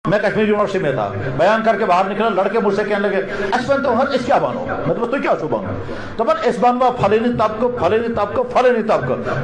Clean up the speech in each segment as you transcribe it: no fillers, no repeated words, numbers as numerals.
میں کشمیر یونیورسٹی میں تھا، بیان کر کے باہر نکلا، لڑکے مجھ سے کہنے لگے اسپن تو اس کیا بانو، میں تو کیا چھو بانو تو بس اس بانوا فلانی طبقہ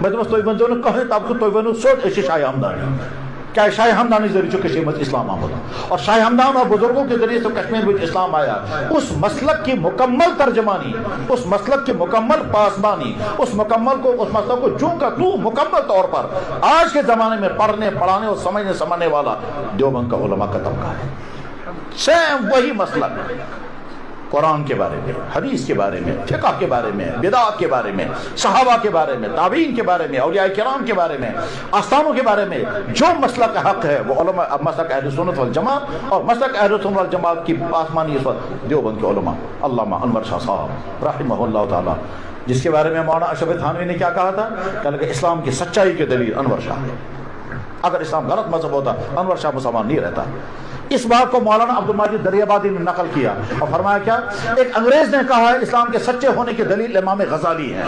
میں تو تو بنو نا کہیں طبقہ تو بنو سود اس شاہ ہمدانی کیا شاہ ہمدانی ذریعے چکے مت اسلام آمد اور شاہ ہمدان اور بزرگوں کے ذریعے سے کشمیر میں اسلام آیا، اس مسلک کی مکمل ترجمانی، اس مسلک کی مکمل پاسبانی، اس مسلک کو جو کا تو مکمل طور پر آج کے زمانے میں پڑھنے پڑھانے اور سمجھنے والا دیوبند کا علماء کا طبقہ ہے۔ سیم وہی مسلک قرآن کے بارے میں، حدیث کے بارے میں، فقہ کے بارے میں، بدعات کے بارے میں، صحابہ کے بارے میں، تابعین کے بارے میں، اولیاء کرام کے بارے میں، آستانوں کے بارے میں جو مسلک حق ہے وہ علماء مسلک اہل سنت والجماعت اور مسلک اہل سنت والجماعت کی آسمانی اس وقت دیوبند کے علماء علامہ انور شاہ صاحب رحمہ اللہ تعالی، جس کے بارے میں مولانا اشرف تھانوی نے کیا کہا تھا کہ اسلام کی سچائی کے دلیل انور شاہ ہے، اگر اسلام غلط مذہب ہوتا انور شاہ مسلمان نہیں رہتا۔ اس بات کو مولانا عبد المجید دریابادی نے نقل کیا اور فرمایا کیا، ایک انگریز نے کہا ہے اسلام کے سچے ہونے کی دلیل امام غزالی ہے،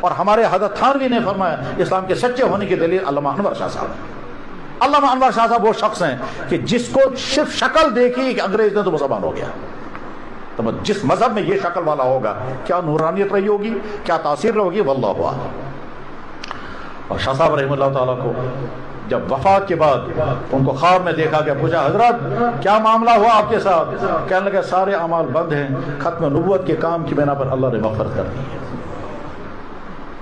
اور ہمارے حضرت تھانوی نے فرمایا اسلام کے سچے ہونے کی دلیل علامہ انور شاہ صاحب۔ علامہ انور شاہ صاحب وہ شخص ہیں کہ جس کو صرف شکل دیکھی کہ انگریز نے تو مسلمان ہو گیا، تو جس مذہب میں یہ شکل والا ہوگا کیا نورانیت رہی ہوگی، کیا تاثیر رہے ہوگی، واللہ اعلم۔ اور شاہ صاحب رحمہ اللہ تعالیٰ کو جب وفات کے بعد ان کو خواب میں دیکھا گیا، پوچھا حضرت کیا معاملہ ہوا آپ کے ساتھ، کہنے لگے سارے اعمال بند ہیں، ختم نبوت کے کام کی بنا پر اللہ نے مغفرت کر دی ہے۔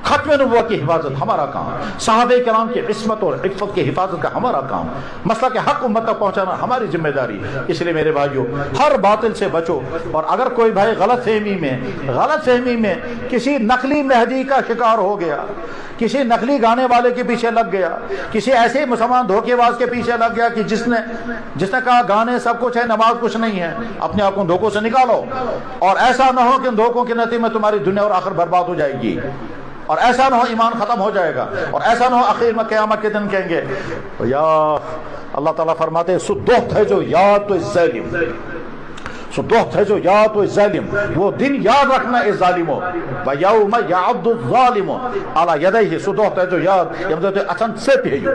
ختم نبوت کی حفاظت ہمارا کام، صحابہ کرام کی عصمت اور عفت کی حفاظت کا ہمارا کام، مسئلہ کے حق امت تک پہنچانا ہماری ذمہ داری۔ اس لیے میرے بھائیوں ہر باطل سے بچو، اور اگر کوئی بھائی غلط فہمی میں کسی نقلی مہدی کا شکار ہو گیا، کسی نقلی گانے والے کے پیچھے لگ گیا، کسی ایسے مسلمان دھوکے باز کے پیچھے لگ گیا کہ جس نے کہا گانے سب کچھ ہے نماز کچھ نہیں ہے، اپنے آپ کو دھوکوں سے نکالو، اور ایسا نہ ہو کہ ان دھوکوں کے نتیجے میں تمہاری دنیا اور آخر برباد ہو جائے گی، اور ایسا نہ ہو ایمان ختم ہو جائے گا، اور ایسا نہ ہو آخر میں قیامت کے دن کہیں گے یا اللہ تعالیٰ فرماتے ہیں سدوخت ہے جو یاد تو ظالم، سدوخت ہے جو یاد تو ظالم، وہ دن یاد رکھنا اے ظالمو ویوم یعض الظالم علی یدیہ، سدوخت ہے جو یاد یہ مطلب اچھن سے پیجو،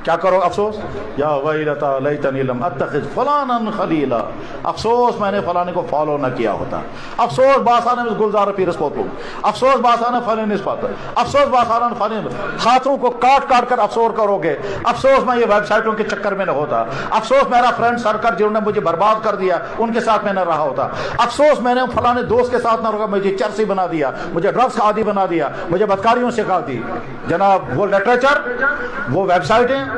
کیا کرو افسوس، یا ویلتا لیتنی لم اتخذ فلانا خلیلا، افسوس میں نے فلانے کو فالو نہ کیا ہوتا، افسوس باسانے میں گلزار پیرس پوتو، افسوس باسانے فلے نسبت، افسوس باسانے فلے خاطروں کو کاٹ کر افسوس کرو گے، افسوس میں یہ ویب سائٹوں کے چکر میں نہ ہوتا، افسوس میرا فرینڈ سرکل جنہوں نے مجھے برباد کر دیا ان کے ساتھ میں نہ رہا ہوتا، افسوس میں نے فلانے دوست کے ساتھ نہ رہا، مجھے چرسی بنا دیا، مجھے ڈرگس کا عادی بنا دیا، مجھے بدکاریوں سکھا دی۔ جناب وہ لٹریچر، وہ ویب سائٹیں،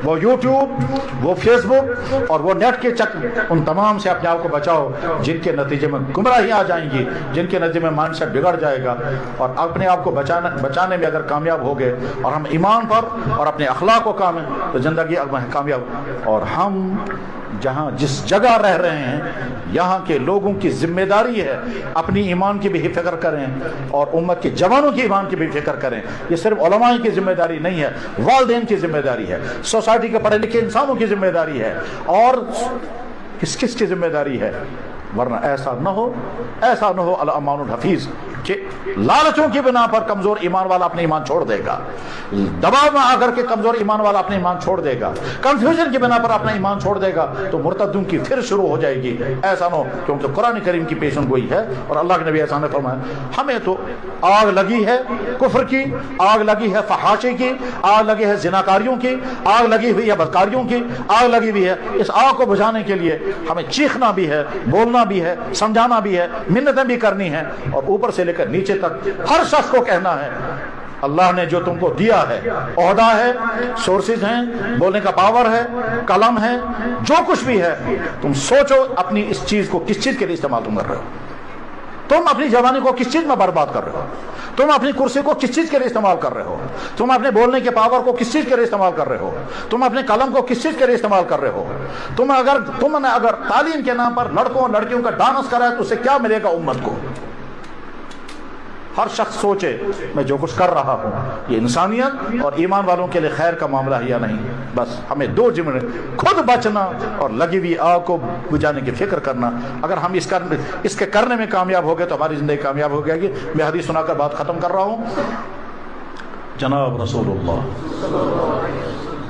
وہ یوٹیوب، وہ فیس بک اور وہ نیٹ کے چکر، ان تمام سے اپنے آپ کو بچاؤ جن کے نتیجے میں گمراہی آ جائیں گی، جن کے نتیجے میں مائنڈ سیٹ بگڑ جائے گا، اور اپنے آپ کو بچانے میں اگر کامیاب ہو گئے اور ہم ایمان پر اور اپنے اخلاق کو کامیاب تو زندگی کامیاب، اور ہم جہاں جس جگہ رہ رہے ہیں یہاں کے لوگوں کی ذمہ داری ہے اپنی ایمان کی بھی فکر کریں اور امت کے جوانوں کی ایمان کی بھی فکر کریں۔ یہ صرف علماء کی ذمہ داری نہیں ہے، والدین کی ذمہ داری ہے، سوسائٹی کے پڑھے لکھے انسانوں کی ذمہ داری ہے، اور کس کی ذمہ داری ہے، ورنہ ایسا نہ ہو الامان الحفیظ کہ لالچوں کی بنا پر کمزور ایمان والا اپنے ایمان چھوڑ دے گا، دباؤ میں آ کر کے کمزور ایمان والا اپنے ایمان چھوڑ دے گا، کنفیوژن کی بنا پر اپنا ایمان چھوڑ دے گا تو مرتدوں کی پھر شروع ہو جائے گی۔ ایسا نہ ہو، کیونکہ قرآن کریم کی پیشن گوئی ہے اور اللہ کے نبی ایسا نے فرمایا ہمیں تو آگ لگی ہے کفر کی، آگ لگی ہے فحاشی کی، آگ لگی ہے زناکاریوں کی، آگ لگی ہوئی ہے بدکاریوں کی، آگ لگی ہوئی ہے۔ اس آگ کو بجھانے کے لیے ہمیں چیخنا بھی ہے، بولنا بھی ہے، سمجھانا بھی ہے، منتیں بھی کرنی ہیں، اور اوپر سے لے کر نیچے تک ہر شخص کو کہنا ہے اللہ نے جو تم کو دیا ہے، عہدہ ہے، سورسز ہیں، بولنے کا پاور ہے، قلم ہے، جو کچھ بھی ہے، تم سوچو اپنی اس چیز کو کس چیز کے لیے استعمال تم کر رہے ہو، تم اپنی جوانی کو کس چیز میں برباد کر رہے ہو، تم اپنی کرسی کو کس چیز کے لیے استعمال کر رہے ہو، تم اپنے بولنے کے پاور کو کس چیز کے لیے استعمال کر رہے ہو، تم اپنے قلم کو کس چیز کے لیے استعمال کر رہے ہو، تم نے اگر تعلیم کے نام پر لڑکوں اور لڑکیوں کا ڈانس کرا ہے تو اسے کیا ملے گا امت کو۔ ہر شخص سوچے میں جو کچھ کر رہا ہوں یہ انسانیت اور ایمان والوں کے لیے خیر کا معاملہ ہے یا نہیں۔ بس ہمیں دو ذمہ، خود بچنا اور لگی ہوئی آگ کو بجھانے کی فکر کرنا۔ اگر ہم اس کے کرنے میں کامیاب ہو گئے تو ہماری زندگی کامیاب ہو جائے گی۔ میں حدیث سنا کر بات ختم کر رہا ہوں۔ جناب رسول اللہ